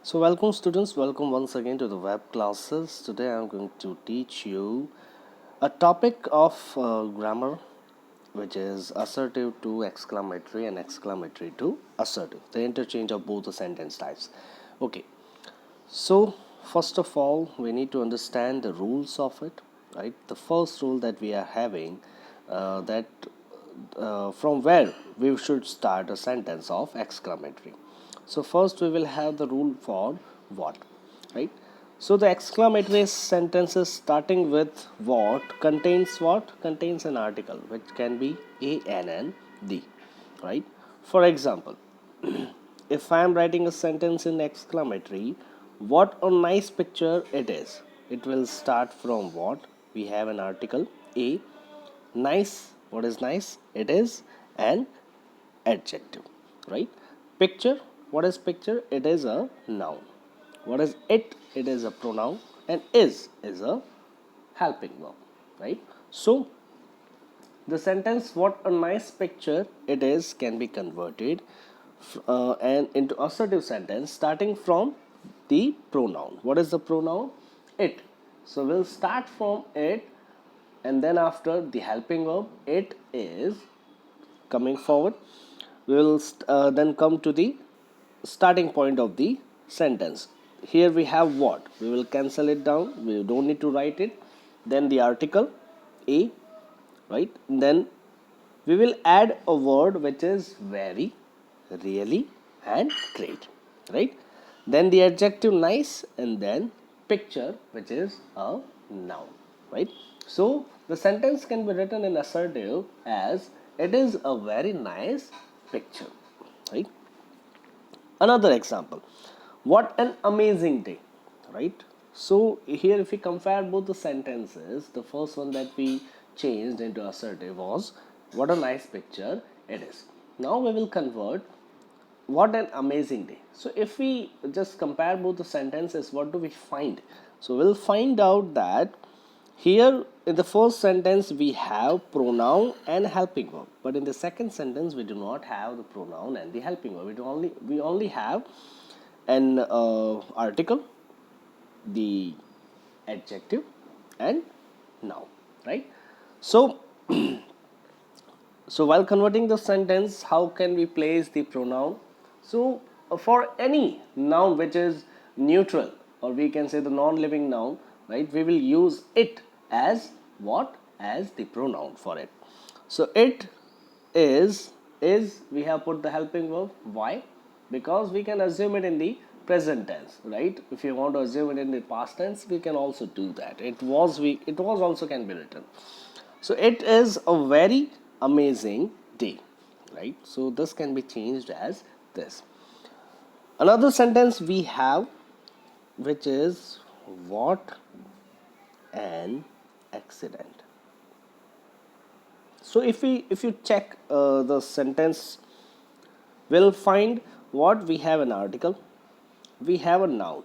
So welcome students, welcome once again to the web classes. Today I am going to teach you a topic of grammar, which is assertive to exclamatory and exclamatory to assertive, the interchange of both the sentence types. Okay, so first of all we need to understand the rules of it, right? The first rule that we are having, that from where we should start a sentence of exclamatory. So first we will have the rule for what, right? So the exclamatory sentences starting with what contains an article which can be a, an, and the, right? For example, if I am writing a sentence in exclamatory, what a nice picture it is, it will start from what? We have an article a. Nice, what is nice? It is an adjective, right? Picture, what is picture? It is a noun. What is it? It is a pronoun, and is a helping verb, right? So the sentence what a nice picture it is can be converted and into assertive sentence starting from the pronoun. What is the pronoun? It. So we'll start from it, and then after the helping verb it is coming forward, we will then come to the starting point of the sentence. Here we have what? We will cancel it down, we don't need to write it. Then the article a, right? Then we will add a word which is very, really, and great, right? Then the adjective nice, and then picture which is a noun, right? So the sentence can be written in assertive as it is a very nice picture, right? Another example, what an amazing day, right? So here if we compare both the sentences, the first one that we changed into assertive was what a nice picture it is. Now we will convert what an amazing day. So if we just compare both the sentences, what do we find? So we'll find out that here in the first sentence we have pronoun and helping verb, but in the second sentence we do not have the pronoun and the helping verb. We only have an article, the adjective, and noun, right? So so while converting the sentence, how can we place the pronoun? So for any noun which is neutral, or we can say the non-living noun, right, we will use it as what? As the pronoun for it. So it is we have put the helping verb. Why? Because we can assume it in the present tense, right? If you want to assume it in the past tense, we can also do that. It was also can be written. So it is a very amazing day, right? So this can be changed as this. Another sentence we have, which is what an accident. So if you check the sentence, we'll find what we have: an article, we have a noun.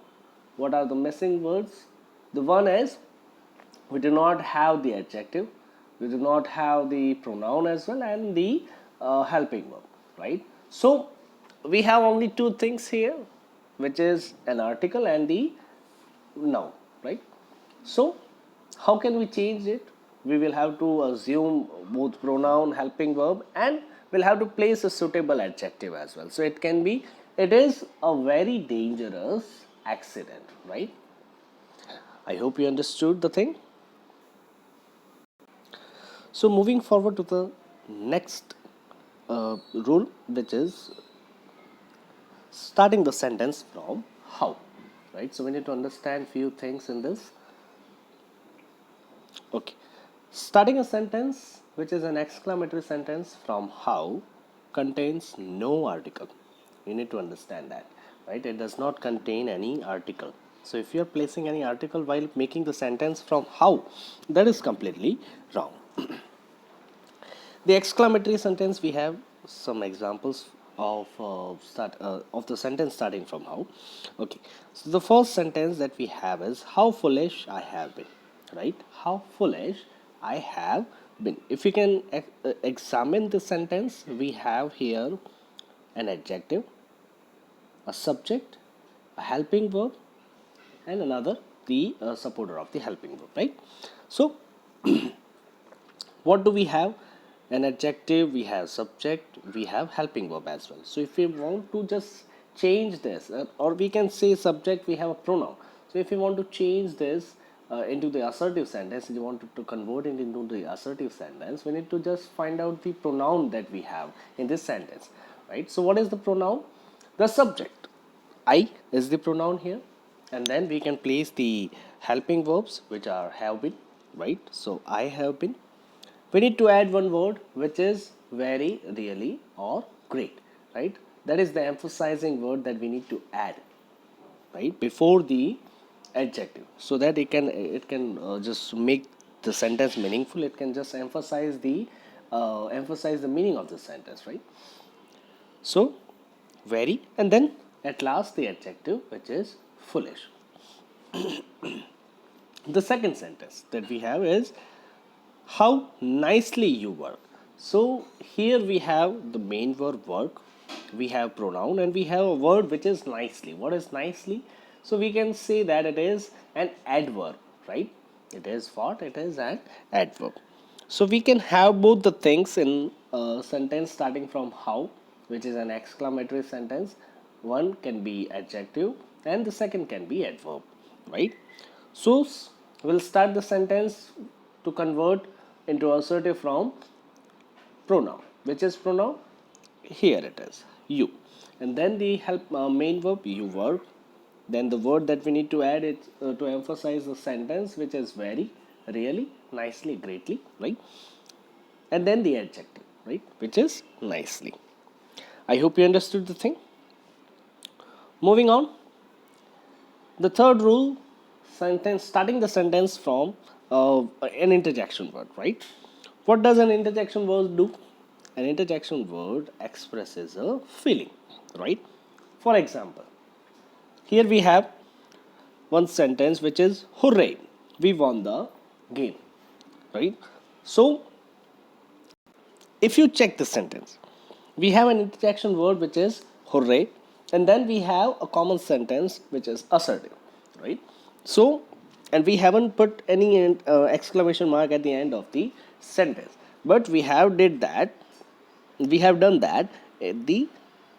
What are the missing words? The one is we do not have the adjective, we do not have the pronoun as well, and the helping verb, right? So we have only two things here, which is an article and the noun, right? So how can we change it? We will have to assume both pronoun, helping verb, and we'll have to place a suitable adjective as well. So it can be, it is a very dangerous accident, right? I hope you understood the thing. So moving forward to the next rule, which is starting the sentence from how, right? So we need to understand few things in this. Okay, starting a sentence which is an exclamatory sentence from how contains no article. You need to understand that, right? It does not contain any article. So if you are placing any article while making the sentence from how, that is completely wrong. The exclamatory sentence, we have some examples of the sentence starting from how. Okay, so the first sentence that we have is how foolish I have been, right? How foolish I have been. If we can examine the sentence, we have here an adjective, a subject, helping verb, and another the supporter of the helping verb, right? So what do we have? An adjective, we have subject, we have helping verb as well. So if we want to just change this, or we can say subject, we have a pronoun. So if you want to change this into the assertive sentence, if you want to convert it into the assertive sentence, we need to just find out the pronoun that we have in this sentence, right? So what is the pronoun? The subject, I is the pronoun here, and then we can place the helping verbs, which are have been, right? So I have been. We need to add one word, which is very, really, or great, right? That is the emphasizing word that we need to add, right, before the adjective, so that it can just make the sentence meaningful. It can just emphasize the meaning of the sentence, right? So very, and then at last the adjective, which is foolish. The second sentence that we have is how nicely you work. So here we have the main verb work, we have pronoun, and we have a word which is nicely. What is nicely? So we can say that it is an adverb, right? It is what? It is an adverb. So we can have both the things in a sentence starting from how, which is an exclamatory sentence. One can be adjective and the second can be adverb, right? So we'll start the sentence to convert into assertive from pronoun. Which is pronoun? Here it is, you. And then the help main verb, you work. Then the word that we need to add it to emphasize the sentence, which is very, really, nicely, greatly, right? And then the adjective, right, which is nicely. I hope you understood the thing. Moving on, the third rule, sentence starting the sentence from an interjection word, right? What does an interjection word do? An interjection word expresses a feeling, right? For example, here we have one sentence which is hooray, we won the game, right? So if you check the sentence, we have an interjection word which is hooray, and then we have a common sentence which is assertive, right? So, and we haven't put any exclamation mark at the end of the sentence, but we have done that at the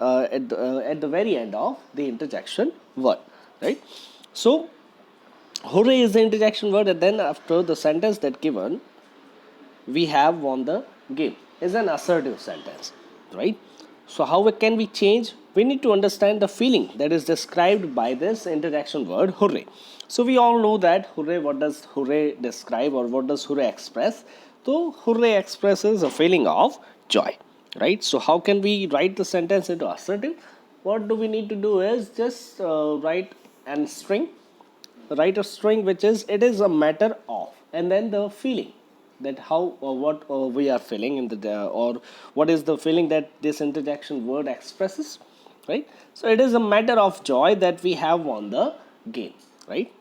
very end of the interjection word, right? So hooray is the interjection word, and then after the sentence that given, we have won the game is an assertive sentence, right? So how can we change? We need to understand the feeling that is described by this interjection word hooray. So we all know that hooray, what does hooray describe, or what does hooray express? So hooray expresses a feeling of joy, right? So how can we write the sentence into assertive? What do we need to do is just write a string which is it is a matter of, and then the feeling, that how or what we are feeling in the or what is the feeling that this interjection word expresses, right? So it is a matter of joy that we have won the game, right?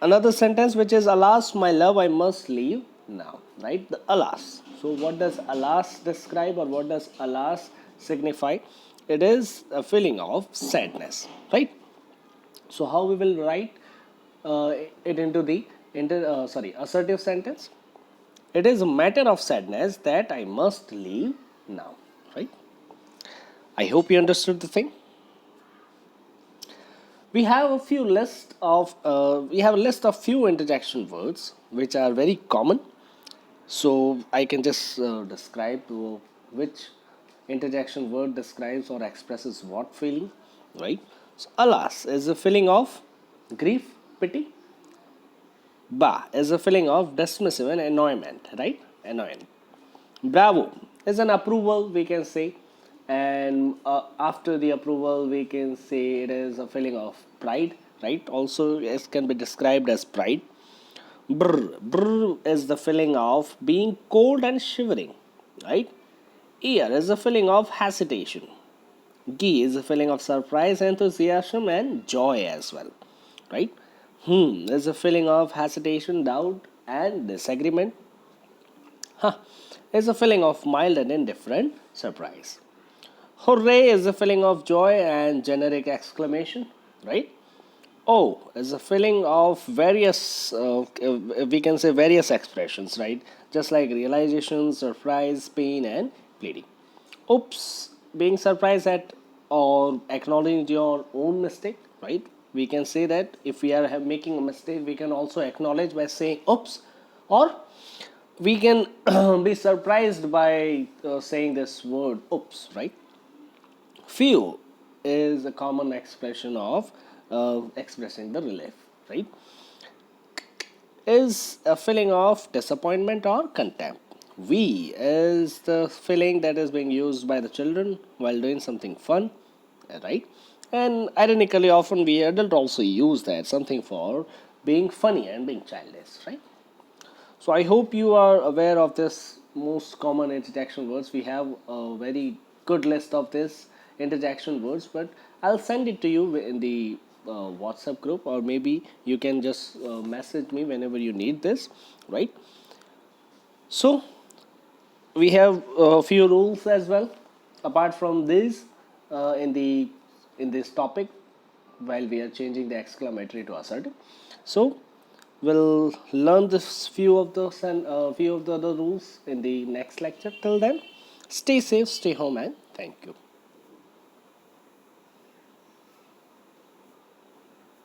Another sentence which is alas my love I must leave now, right? The alas. So what does alas describe, or what does alas signify? It is a feeling of sadness, right? So how we will write it into the assertive sentence? It is a matter of sadness that I must leave now, right? I hope you understood the thing. We have a list of few interjection words which are very common. So I can just describe which interjection word describes or expresses what feeling, right? So alas is a feeling of grief, pity. Ba is a feeling of dismissive and annoyment, right? Annoying. Bravo is an approval, we can say, and after the approval, we can say it is a feeling of pride, right? Also, it can be described as pride. Brr is the feeling of being cold and shivering, right? Ear is a feeling of hesitation. Gi is a feeling of surprise, enthusiasm, and joy as well, right? Is a feeling of hesitation, doubt, and disagreement. Huh is a feeling of mild and indifferent surprise. Hooray is a feeling of joy and generic exclamation, right? Oh is a feeling of various, we can say various expressions, right? Just like realization, surprise, pain, and pleading. Oops, being surprised at or acknowledging your own mistake, right? We can say that if we are making a mistake, we can also acknowledge by saying oops, or we can be surprised by saying this word oops, right? Few is a common expression of expressing the relief, right? Is a feeling of disappointment or contempt. We is the feeling that is being used by the children while doing something fun, right? And ironically, often we adult also use that something for being funny and being childish, right? So I hope you are aware of this most common interjection words. We have a very good list of this interjection words, but I'll send it to you in the WhatsApp group, or maybe you can just message me whenever you need this, right? So we have a few rules as well apart from this in the in this topic while we are changing the exclamatory to assertive. So we'll learn this few of the other rules in the next lecture. Till then, stay safe, stay home, and thank you.